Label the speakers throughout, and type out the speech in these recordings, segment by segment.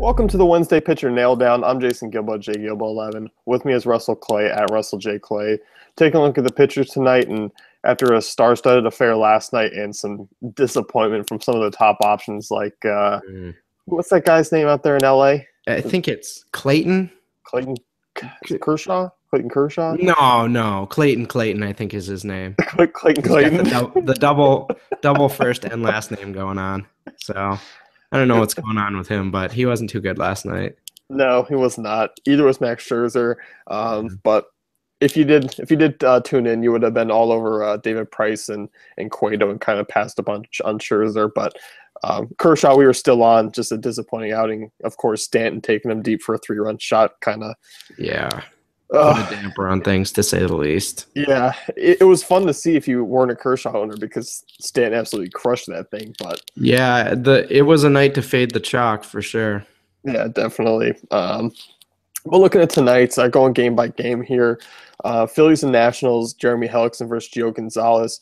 Speaker 1: Welcome to the Wednesday Pitcher Nail Down. I'm Jason Gilbo, JGilbo11. With me is Russell Clay at Russell J. Clay. Taking a look at the pitchers tonight, and after a star-studded affair last night and some disappointment from some of the top options, like what's that guy's name out there in LA?
Speaker 2: I think it's Clayton.
Speaker 1: Clayton Kershaw? Clayton Kershaw?
Speaker 2: No, Clayton. I think is his name.
Speaker 1: Clayton.
Speaker 2: He's got the double first and last name going on. So I don't know what's going on with him, but he wasn't too good last night.
Speaker 1: No, he was not. Either was Max Scherzer. But if you did tune in, you would have been all over David Price and Cueto and kind of passed up on Scherzer. But Kershaw, we were still on. Just a disappointing outing. Of course, Stanton taking him deep for a 3-run shot, kind of.
Speaker 2: Yeah. Put a damper on things, to say the least.
Speaker 1: Yeah, it was fun to see if you weren't a Kershaw owner because Stanton absolutely crushed that thing. But
Speaker 2: yeah, it was a night to fade the chalk for sure.
Speaker 1: Yeah, definitely. But looking at tonight's, going game by game here. Phillies and Nationals, Jeremy Hellickson versus Gio Gonzalez.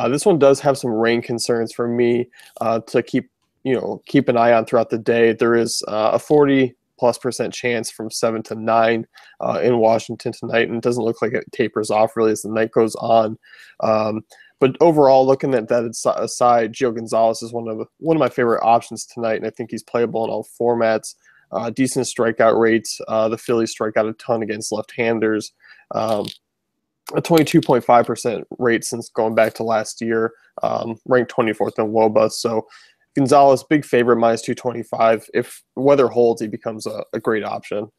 Speaker 1: This one does have some rain concerns for me to keep an eye on throughout the day. There is a 40+% chance from 7 to 9 in Washington tonight, and it doesn't look like it tapers off really as the night goes on. But overall, looking at that aside, Gio Gonzalez is one of my favorite options tonight, and I think he's playable in all formats. Decent strikeout rates. The Phillies strike out a ton against left-handers. A 22.5% rate since going back to last year, ranked 24th in WOBA. So Gonzalez, big favorite, -225. If weather holds, he becomes a great option.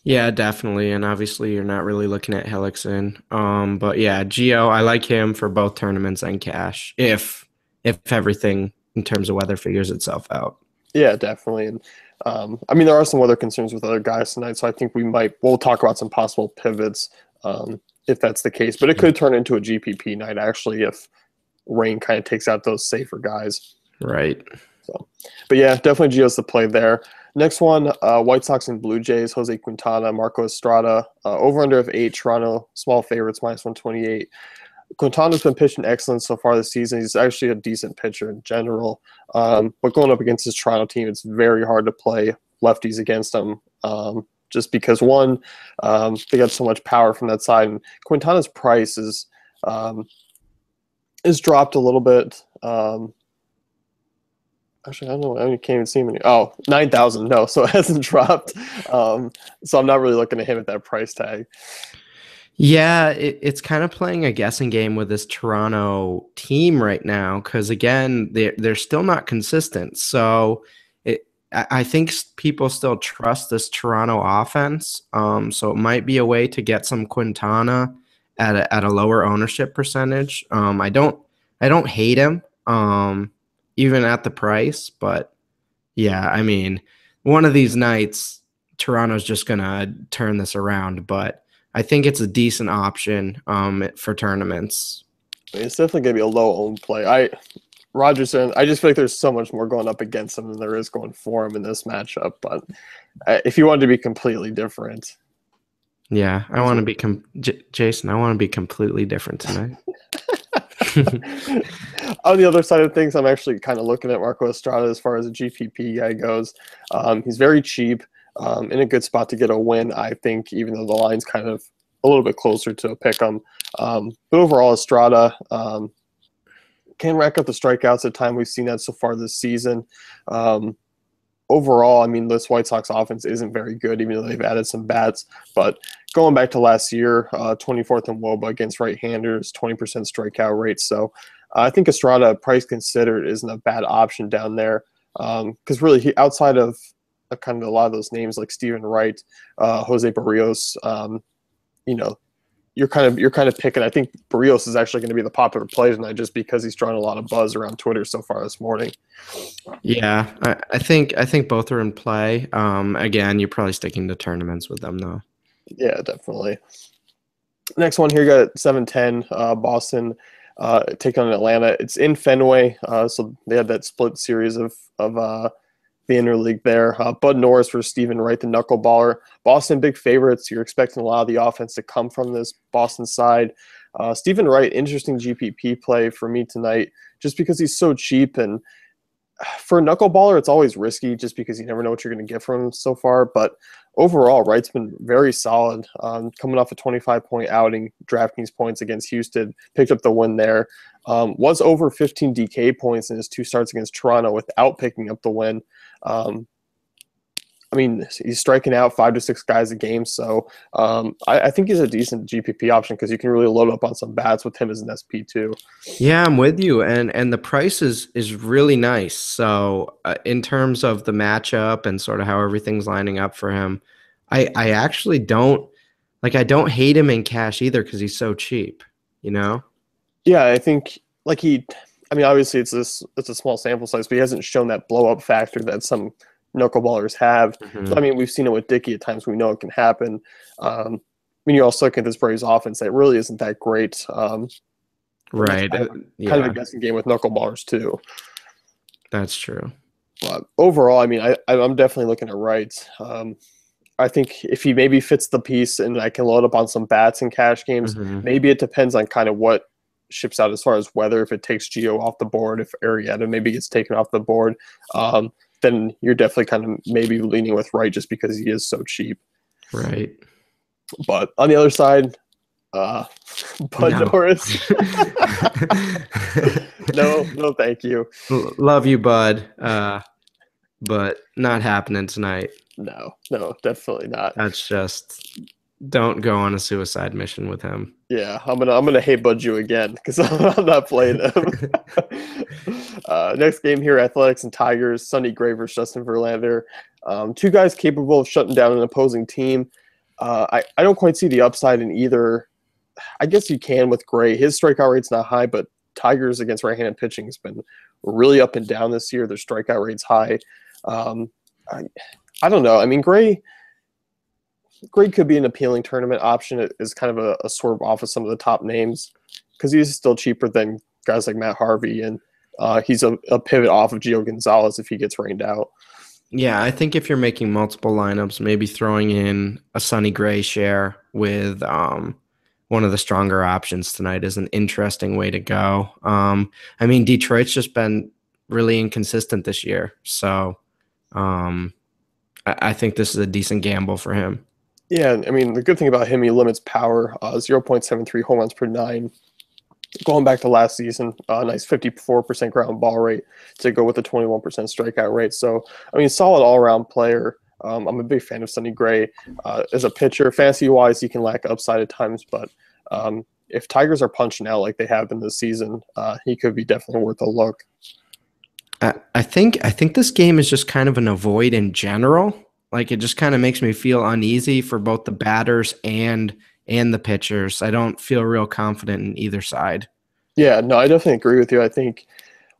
Speaker 2: Yeah, definitely. And obviously, you're not really looking at Hellickson. But yeah, Gio, I like him for both tournaments and cash, if everything in terms of weather figures itself out.
Speaker 1: Yeah, definitely. And there are some weather concerns with other guys tonight, so I think we'll talk about some possible pivots if that's the case. But it could turn into a GPP night, actually, if rain kind of takes out those safer guys.
Speaker 2: Right.
Speaker 1: So, but yeah, definitely Gio's the play there. Next one, White Sox and Blue Jays, Jose Quintana, Marco Estrada, over-under of 8, Toronto, small favorites, -128. Quintana's been pitching excellent so far this season. He's actually a decent pitcher in general. But going up against his Toronto team, it's very hard to play lefties against them. Just because, one, they got so much power from that side. And Quintana's price is dropped a little bit. Actually, I don't know. I can't even see him anymore. Oh, 9,000. No, so it hasn't dropped. So I'm not really looking at him at that price tag.
Speaker 2: Yeah, it's kind of playing a guessing game with this Toronto team right now because, again, they're still not consistent. So I think people still trust this Toronto offense. So it might be a way to get some Quintana at a lower ownership percentage. I don't hate him. Even at the price, but yeah, one of these nights, Toronto's just going to turn this around, but I think it's a decent option for tournaments.
Speaker 1: It's definitely going to be a low-owned play. Rogerson, I just feel like there's so much more going up against him than there is going for him in this matchup, but if you wanted to be completely different.
Speaker 2: Yeah, I want to be Jason, I want to be completely different tonight.
Speaker 1: On the other side of things, I'm actually kind of looking at Marco Estrada as far as a GPP guy goes. He's very cheap, in a good spot to get a win, I think, even though the line's kind of a little bit closer to a pick 'em. But overall, Estrada can rack up the strikeouts at time. We've seen that so far this season. Overall, this White Sox offense isn't very good, even though they've added some bats. But going back to last year, 24th in WOBA against right-handers, 20% strikeout rate. So I think Estrada, price considered, isn't a bad option down there. Because really, outside of kind of a lot of those names like Stephen Wright, Jose Barrios, you're kind of picking. I think Barrios is actually going to be the popular play tonight just because he's drawing a lot of buzz around Twitter so far this morning.
Speaker 2: Yeah, I think both are in play. Again, you're probably sticking to tournaments with them though.
Speaker 1: Yeah, definitely. Next one here, got 7-10 Boston taking on Atlanta. It's in Fenway, so they had that split series of the interleague there. Bud Norris for Stephen Wright, the knuckleballer. Boston big favorites. You're expecting a lot of the offense to come from this Boston side. Stephen Wright, interesting GPP play for me tonight, just because he's so cheap, and for a knuckleballer, it's always risky just because you never know what you're going to get from him so far. But overall, Wright's been very solid. Coming off a 25-point outing, DraftKings points against Houston, picked up the win there. Was over 15 DK points in his 2 starts against Toronto without picking up the win. I mean, he's striking out 5 to 6 guys a game, so I think he's a decent GPP option because you can really load up on some bats with him as an SP too.
Speaker 2: Yeah, I'm with you, and the price is really nice. So in terms of the matchup and sort of how everything's lining up for him, I actually I don't hate him in cash either because he's so cheap. You know?
Speaker 1: Yeah, I think I mean, obviously it's a small sample size, but he hasn't shown that blow up factor that some knuckleballers have.
Speaker 2: Mhm.
Speaker 1: So, I mean, we've seen it with Dickey at times. We know it can happen. I mean, you also look at this Braves offense that really isn't that great.
Speaker 2: Right.
Speaker 1: Kind of a guessing game with knuckleballers too.
Speaker 2: That's true.
Speaker 1: But overall, I mean, I'm definitely looking at Wright. I think if he maybe fits the piece and I can load up on some bats in cash games, maybe it depends on kind of what ships out as far as weather. If it takes Gio off the board, if Arrieta maybe gets taken off the board, then you're definitely kind of maybe leaning with Wright just because he is so cheap.
Speaker 2: Right.
Speaker 1: But on the other side, Bud Norris. no, thank you.
Speaker 2: Love you, Bud. But not happening tonight.
Speaker 1: No, definitely not.
Speaker 2: That's just don't go on a suicide mission with him.
Speaker 1: Yeah, I'm gonna hate Bud you again because I'm not playing him. Next game here, Athletics and Tigers. Sonny Gray versus Justin Verlander. 2 guys capable of shutting down an opposing team. I don't quite see the upside in either. I guess you can with Gray. His strikeout rate's not high, but Tigers against right-handed pitching has been really up and down this year. Their strikeout rate's high. I don't know. I mean, Gray could be an appealing tournament option. It is kind of a swerve off of some of the top names because he's still cheaper than guys like Matt Harvey, and he's a pivot off of Gio Gonzalez if he gets rained out.
Speaker 2: Yeah, I think if you're making multiple lineups, maybe throwing in a Sonny Gray share with one of the stronger options tonight is an interesting way to go. I mean, Detroit's just been really inconsistent this year, so I think this is a decent gamble for him.
Speaker 1: Yeah, I mean, the good thing about him, he limits power, 0.73 home runs per 9. Going back to last season, nice 54% ground ball rate to go with a 21% strikeout rate. So, I mean, solid all-around player. I'm a big fan of Sonny Gray. As a pitcher, fantasy-wise, he can lack upside at times, but if Tigers are punching out like they have been this season, he could be definitely worth a look.
Speaker 2: I think this game is just kind of an avoid in general. Like, it just kind of makes me feel uneasy for both the batters and the pitchers. I don't feel real confident in either side.
Speaker 1: Yeah, no, I definitely agree with you. I think,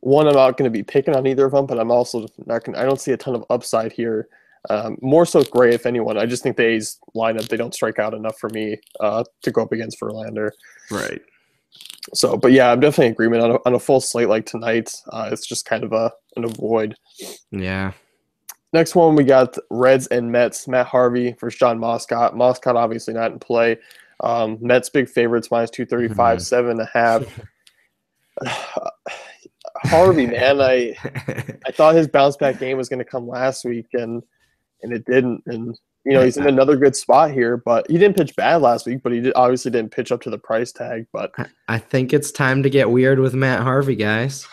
Speaker 1: one, I'm not going to be picking on either of them, but I'm also not going. I don't see a ton of upside here. More so Gray, if anyone. I just think the A's lineup, they don't strike out enough for me to go up against Verlander.
Speaker 2: Right.
Speaker 1: So, but yeah, I'm definitely in agreement on a full slate like tonight. It's just kind of an avoid.
Speaker 2: Yeah.
Speaker 1: Next one, we got Reds and Mets. Matt Harvey versus John Moscott. Moscott obviously not in play. Mets big favorites, -235, 7.5. Harvey, man, I thought his bounce back game was going to come last week, and it didn't. And he's in another good spot here, but he didn't pitch bad last week. But he obviously didn't pitch up to the price tag. But
Speaker 2: I think it's time to get weird with Matt Harvey, guys.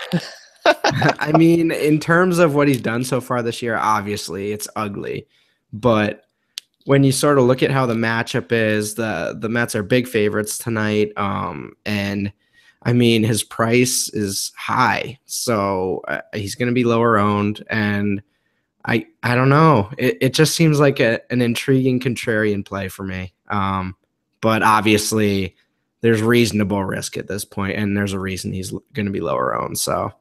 Speaker 2: I mean, in terms of what he's done so far this year, obviously it's ugly. But when you sort of look at how the matchup is, the Mets are big favorites tonight. And I mean, his price is high, so he's going to be lower owned. And I don't know. It just seems like an intriguing contrarian play for me. But obviously there's reasonable risk at this point, and there's a reason he's going to be lower owned. So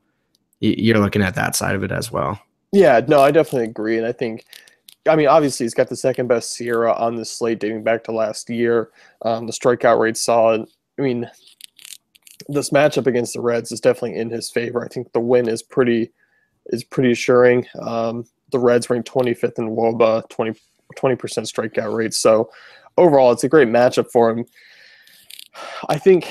Speaker 2: you're looking at that side of it as well. Yeah,
Speaker 1: no, I definitely agree. And I mean, obviously he's got the second best Sierra on this slate dating back to last year. The strikeout rate's solid. I mean, this matchup against the Reds is definitely in his favor. I think the win is pretty assuring. The Reds ranked 25th in WOBA, 20% strikeout rate. So overall, it's a great matchup for him. I think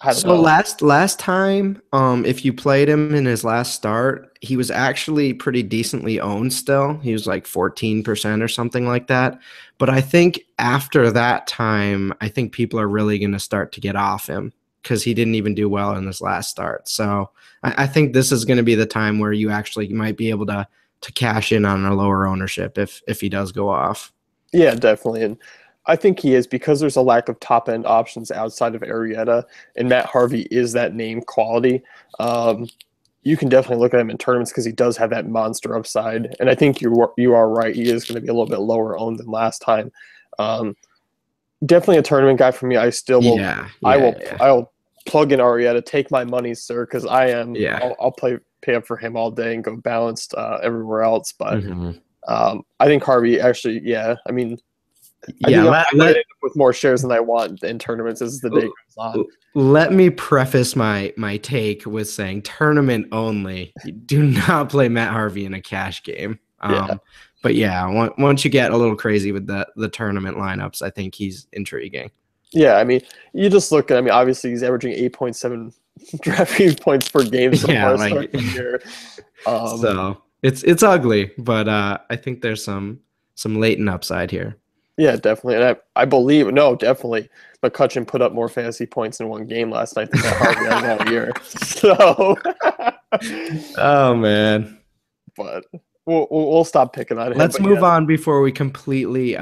Speaker 1: I don't
Speaker 2: So
Speaker 1: know.
Speaker 2: last time, if you played him in his last start, he was actually pretty decently owned still. He was like 14% or something like that. But I think after that time, I think people are really going to start to get off him because he didn't even do well in his last start. So I think this is going to be the time where you actually might be able to cash in on a lower ownership if he does go off.
Speaker 1: Yeah, definitely. And I think he is because there's a lack of top end options outside of Arrieta, and Matt Harvey is that name quality. Um, you can definitely look at him in tournaments because he does have that monster upside. And I think you are right. He is going to be a little bit lower owned than last time. Um, Definitely a tournament guy for me. I still will.
Speaker 2: Yeah,
Speaker 1: I
Speaker 2: yeah,
Speaker 1: will.
Speaker 2: yeah,
Speaker 1: I'll plug in Arrieta. Take my money, sir, because I am.
Speaker 2: yeah.
Speaker 1: I'll pay up for him all day and go balanced everywhere else. But
Speaker 2: Hmm.
Speaker 1: I think Harvey actually. Yeah. I mean, I
Speaker 2: Yeah,
Speaker 1: think
Speaker 2: let
Speaker 1: I might
Speaker 2: let
Speaker 1: end up with more shares than I want in tournaments as the day goes on.
Speaker 2: let me preface my take with saying tournament only. You do not play Matt Harvey in a cash game.
Speaker 1: Yeah.
Speaker 2: But yeah, once you get a little crazy with the tournament lineups, I think he's intriguing.
Speaker 1: Yeah. I mean, you just look at. I mean, obviously he's averaging 8.7 DraftKings points per game so
Speaker 2: Yeah,
Speaker 1: far
Speaker 2: like
Speaker 1: starting the year. Um,
Speaker 2: so it's ugly, but I think there's some latent upside here.
Speaker 1: Yeah, definitely. And I believe, no, definitely. McCutcheon put up more fantasy points in one game last night than Matt Harvey has all year. So,
Speaker 2: Oh man.
Speaker 1: but we'll stop picking on him.
Speaker 2: Let's
Speaker 1: But
Speaker 2: move
Speaker 1: yes,
Speaker 2: on before we completely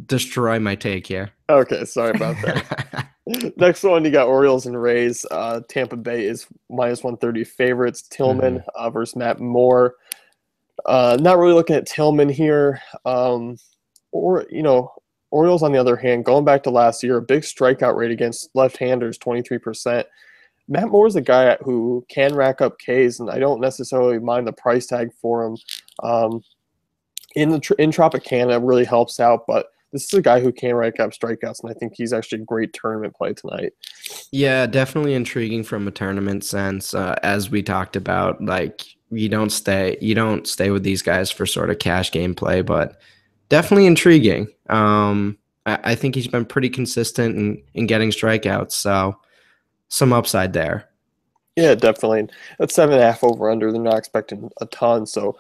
Speaker 2: destroy my take here.
Speaker 1: okay, sorry about that. Next one, you got Orioles and Rays. Tampa Bay is minus 130 favorites. Tillman
Speaker 2: Hmm.
Speaker 1: versus Matt Moore. Not really looking at Tillman here. Or Orioles on the other hand, going back to last year, a big strikeout rate against left-handers, 23%. Matt Moore's a guy who can rack up Ks, and I don't necessarily mind the price tag for him. Um, in Tropicana really helps out, but this is a guy who can rack up strikeouts, and I think he's actually a great tournament play tonight.
Speaker 2: Yeah, definitely intriguing from a tournament sense. As we talked about, like you don't stay with these guys for sort of cash gameplay, but definitely intriguing. I think he's been pretty consistent in getting strikeouts, so some upside there.
Speaker 1: Yeah, definitely. That's 7.5 over under. They're not expecting a ton, so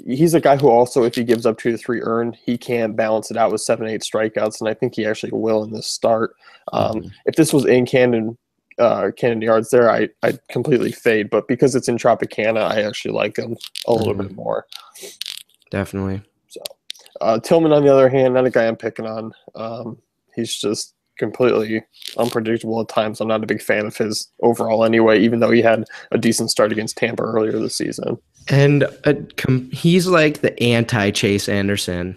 Speaker 1: he's a guy who also, if he gives up 2 to 3 earned, he can balance it out with 7, 8 strikeouts, and I think he actually will in this start.
Speaker 2: Mhm.
Speaker 1: If this was in Camden Yards, there I'd completely fade, but because it's in Tropicana, I actually like him a little bit
Speaker 2: Mhm.
Speaker 1: more.
Speaker 2: Definitely.
Speaker 1: So Tillman, on the other hand, not a guy I'm picking on. He's just completely unpredictable at times. I'm not a big fan of his overall anyway, even though he had a decent start against Tampa earlier this season.
Speaker 2: And he's like the anti Chase Anderson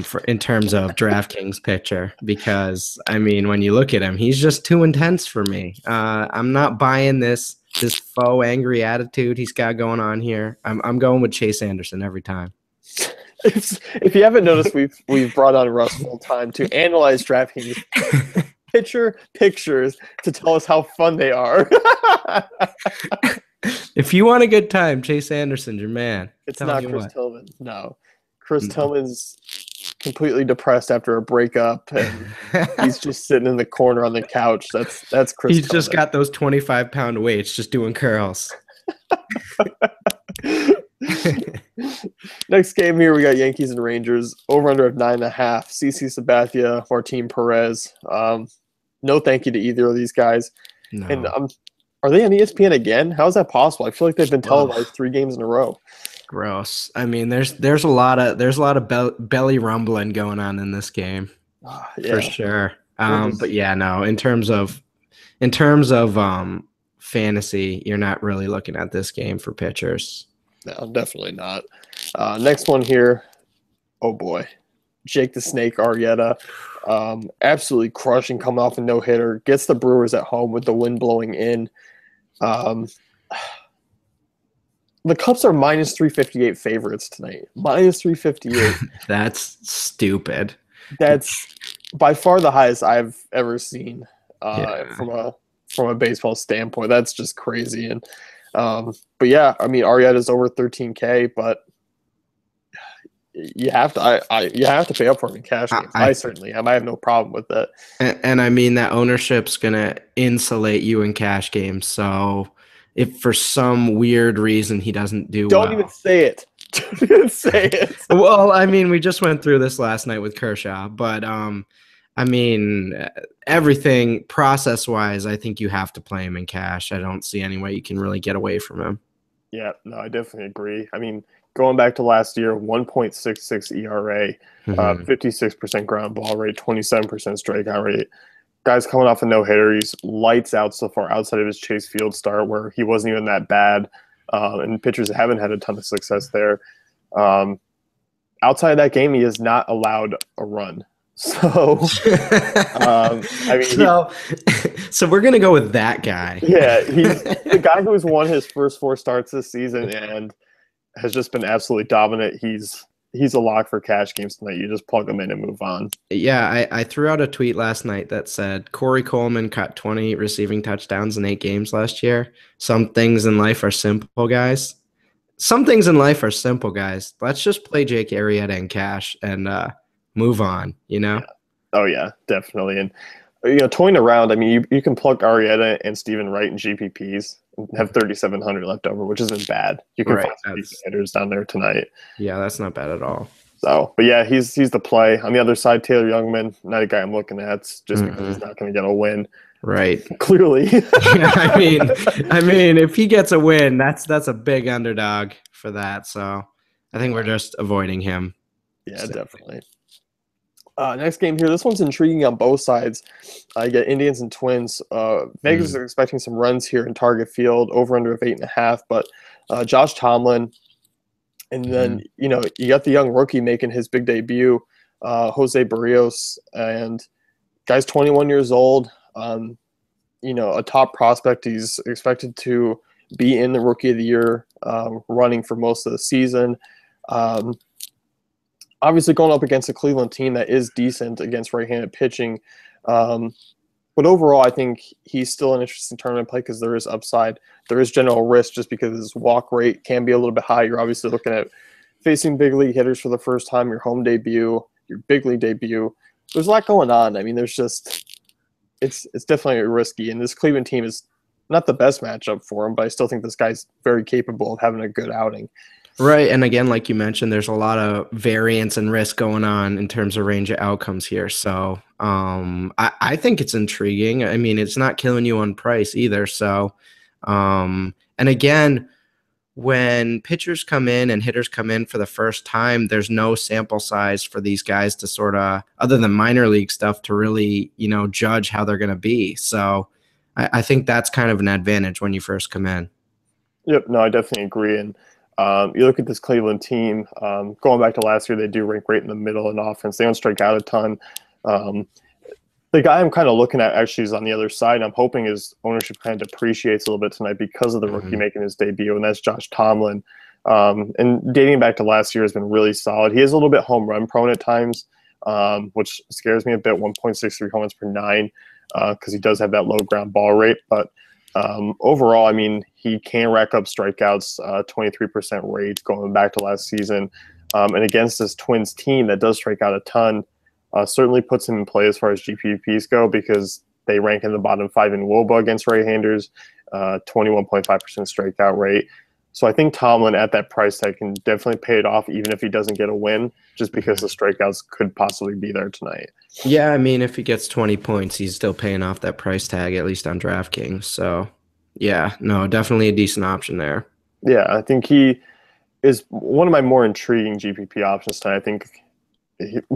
Speaker 2: for in terms of DraftKings pitcher because I mean when you look at him, he's just too intense for me. I'm not buying this faux angry attitude he's got going on here. I'm going with Chase Anderson every time.
Speaker 1: If you haven't noticed, we've brought on Russ full time to analyze DraftKings pitcher pictures to tell us how fun they are.
Speaker 2: If you want a good time, Chase Anderson's your man.
Speaker 1: It's
Speaker 2: Telling
Speaker 1: not
Speaker 2: you
Speaker 1: Chris
Speaker 2: what.
Speaker 1: Tillman. No, Chris
Speaker 2: No.
Speaker 1: Tillman's completely depressed after a breakup, and he's just sitting in the corner on the couch. That's Chris
Speaker 2: He's just
Speaker 1: Tillman.
Speaker 2: got those 25-pound weights just doing curls.
Speaker 1: Next game here, we got Yankees and Rangers. Over under of 9.5. CC Sabathia, Martin Perez. No thank you to either of these guys. And
Speaker 2: No.
Speaker 1: are they on ESPN again? How is that possible? I feel like they've been
Speaker 2: Whoa.
Speaker 1: televised 3 games in a row.
Speaker 2: Gross. I mean, there's a lot of belly rumbling going on in this game for
Speaker 1: Yeah,
Speaker 2: sure.
Speaker 1: we'll
Speaker 2: But
Speaker 1: just
Speaker 2: yeah, no. In terms of fantasy, you're not really looking at this game for pitchers.
Speaker 1: no, definitely not. Next one here. Oh boy, Jake the Snake Arrieta, absolutely crushing, coming off a no hitter. Gets the Brewers at home with the wind blowing in. Um, the Cubs are minus 358 favorites tonight. Minus 358.
Speaker 2: That's stupid.
Speaker 1: That's by far the highest I've ever seen
Speaker 2: Yeah.
Speaker 1: from a baseball standpoint. That's just crazy. And but yeah, I mean Arrieta's over 13K, but you have to. You have to pay up for him in cash games. I
Speaker 2: I
Speaker 1: certainly am. I have no problem with that.
Speaker 2: and I mean that ownership's gonna insulate you in cash games. So if for some weird reason he doesn't do
Speaker 1: Don't even
Speaker 2: well,
Speaker 1: say it. Don't even say it.
Speaker 2: well, I mean we just went through this last night with Kershaw, but I mean everything process wise, I think you have to play him in cash. I don't see any way you can really get away from him.
Speaker 1: Yeah, no, I definitely agree. I mean, going back to last year, 1.66 ERA,
Speaker 2: Hmm.
Speaker 1: 56% ground ball rate, 27% strikeout rate. Guy's coming off a no hitter. He's lights out so far outside of his Chase Field start, where he wasn't even that bad, and pitchers haven't had a ton of success there. Um, Outside of that game, he has not allowed a run. So, I mean,
Speaker 2: so, so we're gonna go with that guy.
Speaker 1: yeah, he's the guy who's won his first 4 starts this season and has just been absolutely dominant. He's a lock for cash games tonight. You just plug him in and move on.
Speaker 2: Yeah, I threw out a tweet last night that said Corey Coleman caught 20 receiving touchdowns in 8 games last year. Some things in life are simple, guys. Some things in life are simple, guys. Let's just play Jake Arrieta and cash and move on, you know?
Speaker 1: Yeah. Oh yeah, definitely. And toying around, I mean, you can plug Arietta and Stephen Wright in GPPs and have 3,700 left over, which isn't bad. You can
Speaker 2: Right.
Speaker 1: find some decent hitters down there tonight.
Speaker 2: Yeah, that's not bad at all.
Speaker 1: So, but yeah, he's the play. On the other side, Taylor Youngman, not a guy I'm looking at just because he's not going to get a win.
Speaker 2: Right.
Speaker 1: Clearly.
Speaker 2: Yeah, I mean, if he gets a win, that's a big underdog for that. So I think we're just avoiding him.
Speaker 1: Yeah, definitely. Next game here. This one's intriguing on both sides. You get Indians and Twins. Vegas is expecting some runs here in Target Field, over under of 8.5. But Josh Tomlin, and then you got the young rookie making his big debut, Jose Barrios, and guy's 21 years old. A top prospect. He's expected to be in the Rookie of the Year running for most of the season. Obviously going up against a Cleveland team that is decent against right-handed pitching. But overall, I think he's still an interesting tournament play because there is upside. There is general risk just because his walk rate can be a little bit high. You're obviously looking at facing big league hitters for the first time, your home debut, your big league debut. There's a lot going on. I mean, there's just it's definitely risky. And this Cleveland team is not the best matchup for him, but I still think this guy's very capable of having a good outing.
Speaker 2: Right. And again, like you mentioned, there's a lot of variance and risk going on in terms of range of outcomes here. So I think it's intriguing. I mean, it's not killing you on price either. So, and again, when pitchers come in and hitters come in for the first time, there's no sample size for these guys to sort of, other than minor league stuff, to really, judge how they're going to be. So I think that's kind of an advantage when you first come in.
Speaker 1: Yep. No, I definitely agree. And you look at this Cleveland team, going back to last year, they do rank right in the middle in offense. They don't strike out a ton. The guy I'm kind of looking at actually is on the other side. I'm hoping his ownership kind of depreciates a little bit tonight because of the rookie making his debut, and that's Josh Tomlin. And dating back to last year has been really solid. He is a little bit home run prone at times, which scares me a bit, 1.63 home runs per 9, because he does have that low ground ball rate. But overall, I mean, he can rack up strikeouts, 23% rate going back to last season. And against this Twins team that does strike out a ton, certainly puts him in play as far as GPPs go because they rank in the bottom 5 in WOBA against right-handers, 21.5% strikeout rate. So I think Tomlin at that price tag can definitely pay it off even if he doesn't get a win, just because the strikeouts could possibly be there tonight.
Speaker 2: Yeah, I mean, if he gets 20 points, he's still paying off that price tag, at least on DraftKings. So, yeah, no, definitely a decent option there.
Speaker 1: Yeah, I think he is one of my more intriguing GPP options tonight. I think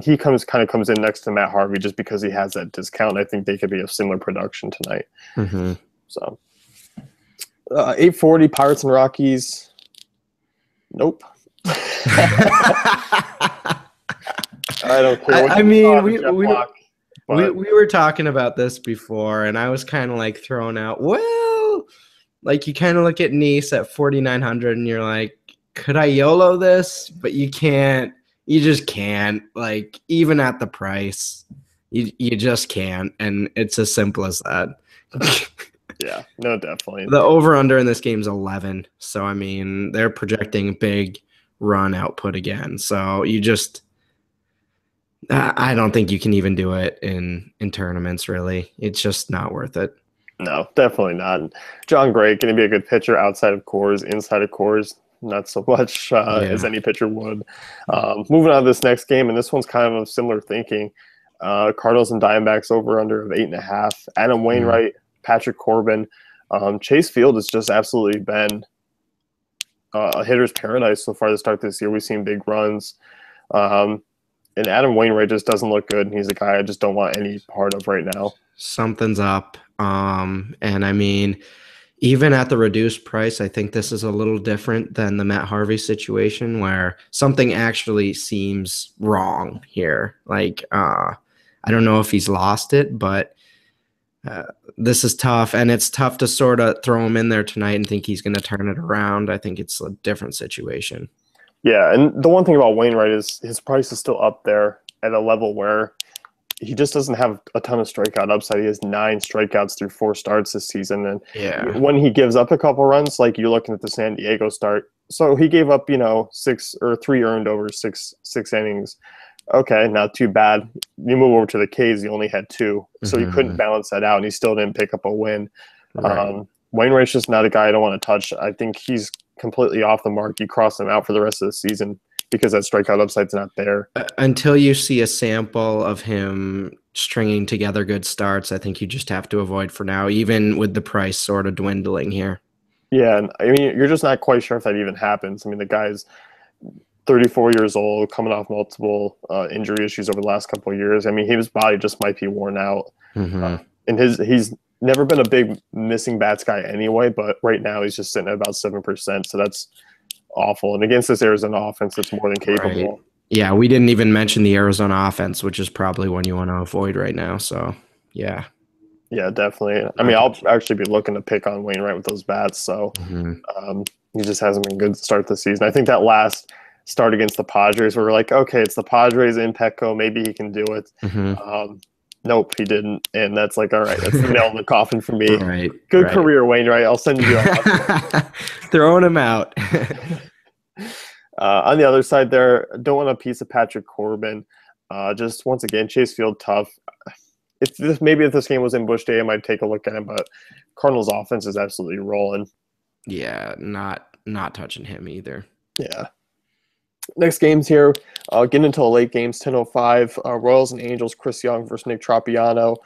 Speaker 1: he comes in next to Matt Harvey just because he has that discount. I think they could be of similar production tonight. So 840 Pirates and Rockies. Nope. I don't care.
Speaker 2: I mean, we were talking about this before, and I was kind of like throwing out, well, like you kind of look at Nice at 4,900, and you're like, could I YOLO this? But you can't. You just can't. Like even at the price, you just can't, and it's as simple as that.
Speaker 1: Yeah, no, definitely.
Speaker 2: The over-under in this game is 11. So, I mean, they're projecting big run output again. So you just, I don't think you can even do it in tournaments, really. It's just not worth it.
Speaker 1: No, definitely not. John Gray going to be a good pitcher outside of cores, inside of cores, not so much as
Speaker 2: Yeah.
Speaker 1: any pitcher would. Moving on to this next game, and this one's kind of similar thinking. Cardinals and Diamondbacks over under of 8.5. Adam Wainwright, Patrick Corbin. Chase Field has just absolutely been a hitter's paradise so far to start this year. We've seen big runs. And Adam Wainwright just doesn't look good, and he's a guy I just don't want any part of right now.
Speaker 2: Something's up. And I mean, even at the reduced price, I think this is a little different than the Matt Harvey situation where something actually seems wrong here. Like, I don't know if he's lost it, but this is tough. And it's tough to sort of throw him in there tonight and think he's going to turn it around. I think it's a different situation.
Speaker 1: Yeah, and the one thing about Wainwright is his price is still up there at a level where he just doesn't have a ton of strikeout upside. He has 9 strikeouts through 4 starts this season. And
Speaker 2: Yeah.
Speaker 1: when he gives up a couple runs, like you're looking at the San Diego start, so he gave up, 6 or 3 earned over six innings. Okay, not too bad. You move over to the K's, he only had 2. So he couldn't balance that out, and he still didn't pick up a win.
Speaker 2: Right.
Speaker 1: Wainwright's just not a guy I don't want to touch. I think he's completely off the mark. You cross him out for the rest of the season because that strikeout upside's not there.
Speaker 2: Until you see a sample of him stringing together good starts, I think you just have to avoid for now, even with the price sort of dwindling here.
Speaker 1: Yeah, and I mean, you're just not quite sure if that even happens. I mean, the guy's 34 years old, coming off multiple injury issues over the last couple of years. I mean, his body just might be worn out. And he's never been a big missing bats guy anyway, but right now he's just sitting at about 7%, so that's awful. And against this Arizona offense, it's more than capable.
Speaker 2: Right. Yeah, we didn't even mention the Arizona offense, which is probably one you want to avoid right now. So, yeah.
Speaker 1: Yeah, definitely. I mean, I'll actually be looking to pick on Wainwright with those bats, so he just hasn't been good to start the season. I think that last start against the Padres, we were like, okay, it's the Padres in Petco, maybe he can do it. Nope, he didn't. And that's like, all right, that's the nail in the coffin for me.
Speaker 2: Right.
Speaker 1: Good career, Wainwright. I'll send you out.
Speaker 2: Throwing him out.
Speaker 1: On the other side there, don't want a piece of Patrick Corbin. Just once again, Chase Field tough. If this game was in Busch Day, I might take a look at him, but Cardinals offense is absolutely rolling.
Speaker 2: Yeah, not touching him either.
Speaker 1: Yeah. Next games here, getting into the late games, 10:05, Royals and Angels, Chris Young versus Nick Tropiano.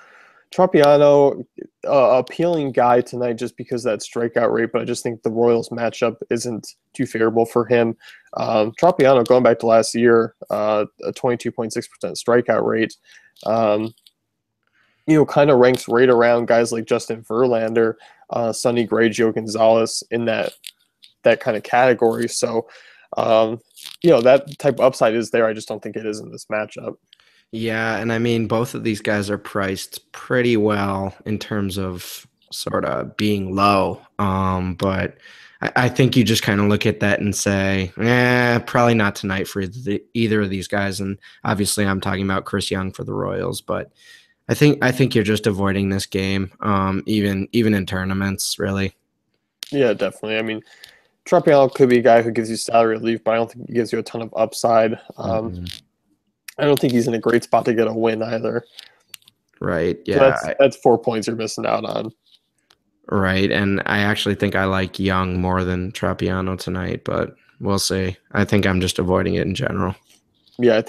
Speaker 1: Tropiano, appealing guy tonight just because of that strikeout rate, but I just think the Royals matchup isn't too favorable for him. Tropiano, going back to last year, a 22.6% strikeout rate, kind of ranks right around guys like Justin Verlander, Sonny Gray, Gio Gonzalez in that kind of category. So, that type of upside is there. I just don't think it is in this matchup.
Speaker 2: Yeah, and I mean, both of these guys are priced pretty well in terms of sort of being low. But I think you just kind of look at that and say, probably not tonight for either of these guys. And obviously, I'm talking about Chris Young for the Royals, but I think you're just avoiding this game, even in tournaments, really.
Speaker 1: Yeah, definitely. I mean, Tropiano could be a guy who gives you salary relief, but I don't think he gives you a ton of upside. I don't think he's in a great spot to get a win either.
Speaker 2: Right. Yeah.
Speaker 1: So that's 4 points you're missing out on.
Speaker 2: Right. And I actually think I like Young more than Tropiano tonight, but we'll see. I think I'm just avoiding it in general.
Speaker 1: Yeah,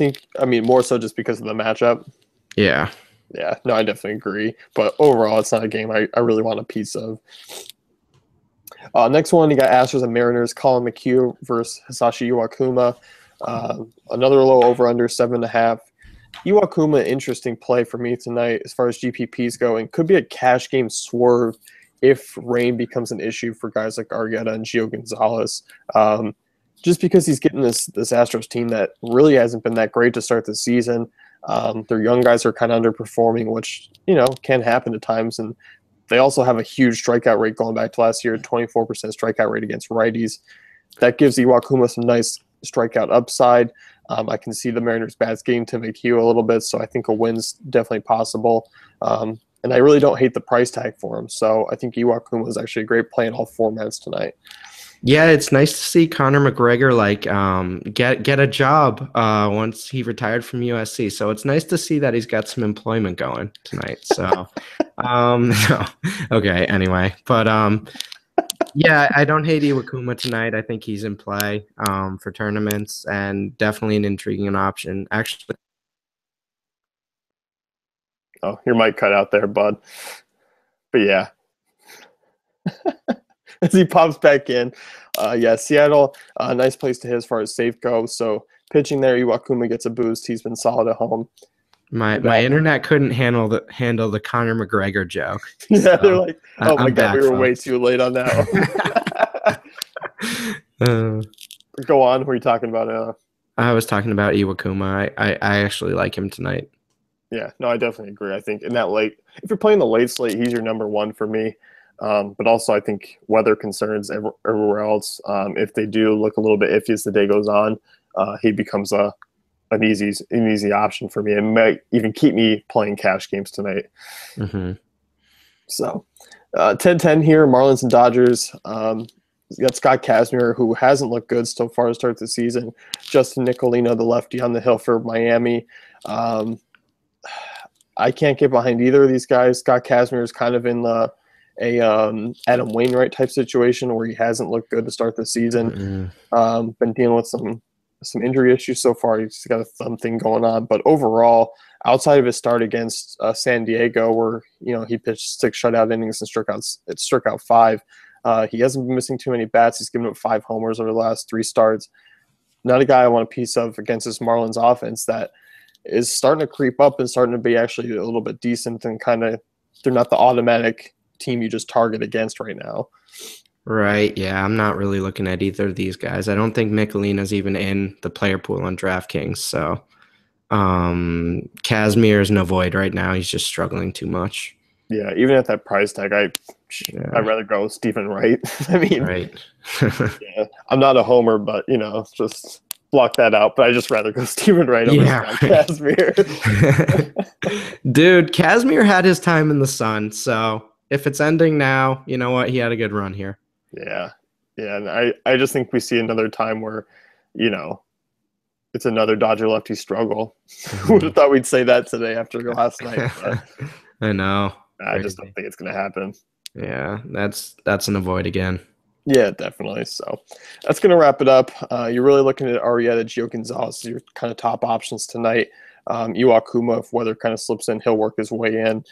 Speaker 1: more so just because of the matchup.
Speaker 2: Yeah.
Speaker 1: Yeah. No, I definitely agree. But overall, it's not a game I really want a piece of. Next one, you got Astros and Mariners, Colin McHugh versus Hisashi Iwakuma. Another low over-under, 7.5. Iwakuma, interesting play for me tonight as far as GPPs go, and could be a cash game swerve if rain becomes an issue for guys like Arrieta and Gio Gonzalez. Just because he's getting this Astros team that really hasn't been that great to start the season. Their young guys are kind of underperforming, which, can happen at times, and they also have a huge strikeout rate going back to last year, 24% strikeout rate against righties. That gives Iwakuma some nice strikeout upside. I can see the Mariners' bats getting to McHugh a little bit, so I think a win's definitely possible. And I really don't hate the price tag for him, so I think Iwakuma is actually a great play in all formats tonight.
Speaker 2: Yeah, it's nice to see Conor McGregor get a job once he retired from USC. So it's nice to see that he's got some employment going tonight. So no. Okay, anyway. But yeah, I don't hate Iwakuma tonight. I think he's in play for tournaments and definitely an intriguing option. Actually,
Speaker 1: Oh, your mic cut out there, bud. But yeah, as he pops back in, yeah, Seattle, nice place to hit as far as safe goes. So pitching there, Iwakuma gets a boost. He's been solid at home.
Speaker 2: my internet couldn't handle the Conor McGregor joke.
Speaker 1: Yeah, they're
Speaker 2: So
Speaker 1: like, oh my
Speaker 2: I'm
Speaker 1: God,
Speaker 2: back,
Speaker 1: we were way
Speaker 2: folks.
Speaker 1: too late on that
Speaker 2: Uh,
Speaker 1: one. Go on. What are you talking about?
Speaker 2: I was talking about Iwakuma. I actually like him tonight.
Speaker 1: Yeah, no, I definitely agree. I think in that late, if you're playing the late slate, he's your number one for me. But also, I think weather concerns everywhere else. If they do look a little bit iffy as the day goes on, he becomes an easy option for me, and might even keep me playing cash games tonight.
Speaker 2: Hmm.
Speaker 1: So, 10-10 here, Marlins and Dodgers. You got Scott Kazmir, who hasn't looked good so far to start the season. Justin Nicolino, the lefty on the hill for Miami. I can't get behind either of these guys. Scott Kazmir is kind of in Adam Wainwright type situation where he hasn't looked good to start the season. Been dealing with some injury issues so far. He's got a thumb thing going on, but overall, outside of his start against San Diego, where he pitched 6 shutout innings and struck out 5, he hasn't been missing too many bats. He's given up 5 homers over the last 3 starts. Not a guy I want a piece of against this Marlins offense that is starting to creep up and starting to be actually a little bit decent, and kind of they're not the automatic team you just target against right now.
Speaker 2: Right. Yeah, I'm not really looking at either of these guys. I don't think Mikulina's even in the player pool on DraftKings. So Casimir is an avoid right now. He's just struggling too much.
Speaker 1: Yeah, even at that price tag, I'd rather go with Stephen Wright. I mean,
Speaker 2: right.
Speaker 1: Yeah, I'm not a homer, but just block that out. But I just rather go Stephen Wright over Scott Kazmir.
Speaker 2: Dude, Casimir had his time in the sun. So if it's ending now, you know what? He had a good run here.
Speaker 1: Yeah. And I just think we see another time where, it's another Dodger lefty struggle. Who would have thought we'd say that today after last night? But
Speaker 2: I know.
Speaker 1: I just don't think it's going to happen.
Speaker 2: Yeah, that's an avoid again.
Speaker 1: Yeah, definitely. So that's going to wrap it up. You're really looking at Arrieta, Gio Gonzalez, your kind of top options tonight. Iwakuma, if weather kind of slips in, he'll work his way in.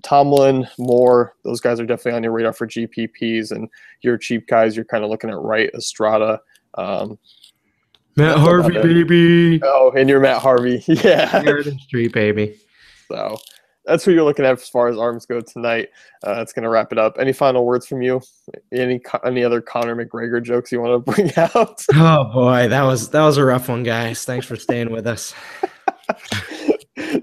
Speaker 1: Tomlin, Moore, those guys are definitely on your radar for GPPs. And your cheap guys, you're kind of looking at Wright, Estrada.
Speaker 2: Matt Harvey, baby.
Speaker 1: Oh, and you're Matt Harvey. Yeah.
Speaker 2: Street, baby.
Speaker 1: So that's who you're looking at as far as arms go tonight. That's going to wrap it up. Any final words from you? Any other Conor McGregor jokes you want to bring out?
Speaker 2: Oh boy, that was a rough one, guys. Thanks for staying with us.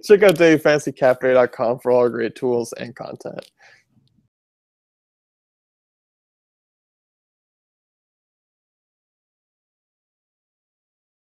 Speaker 1: Check out dailyfantasycafe.com for all our great tools and content.